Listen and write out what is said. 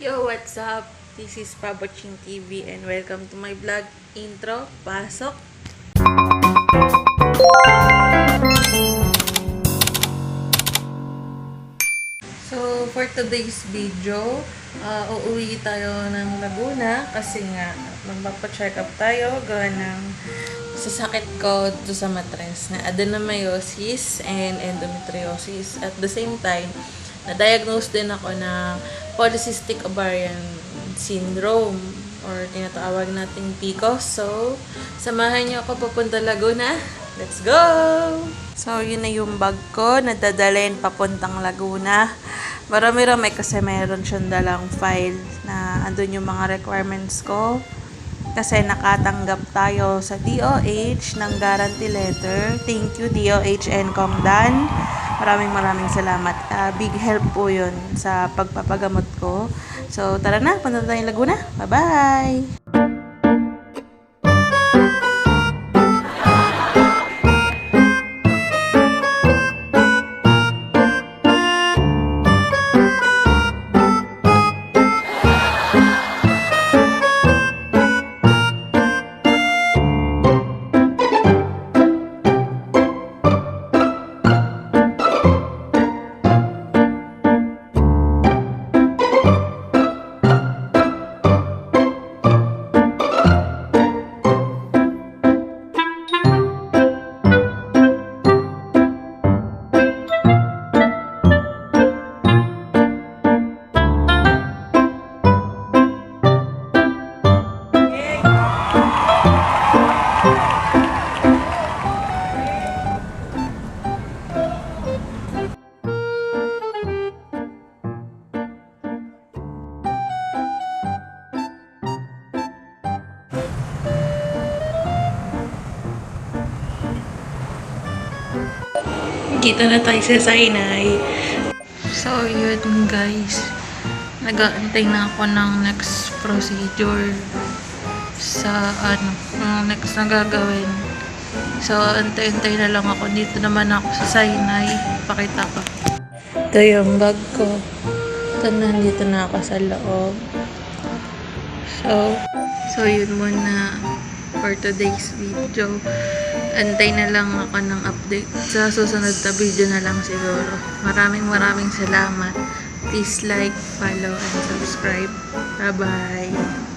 Yo, what's up? This is Paboching TV and welcome to my vlog intro. Pasok! So, for today's video, uuwi tayo ng Laguna kasi nga magpapacheck up tayo gawa ng sasakit ko to sa matres na adenomyosis and endometriosis. At the same time, na-diagnose din ako na polycystic ovarian syndrome or tinatawag nating PCOS. So, samahan niyo ako papunta Laguna. Let's go! So, yun na yung bag ko. Nadadalhin papuntang Laguna. Marami-rami kasi meron siyang dalang file na andun yung mga requirements ko. Kasi nakatanggap tayo sa DOH ng guarantee letter. Thank you DOH and Comdan. Maraming salamat. Big help po yun sa pagpapagamot ko. So, tara na. Punta tayong Laguna. Bye-bye! Kita na tayo sa Sinai. So, yun guys. Nag-aantay na ako ng next procedure sa next na gagawin. So, antay-antay na lang ako. Dito naman ako sa Sinai. Pakita ko. Ito yung bag ko. Ito na, dito na ako sa loob. So yun muna for today's video. Antay na lang ako ng update. Sa susunod na video na lang siguro. Maraming salamat. Please like, follow, and subscribe. Bye-bye!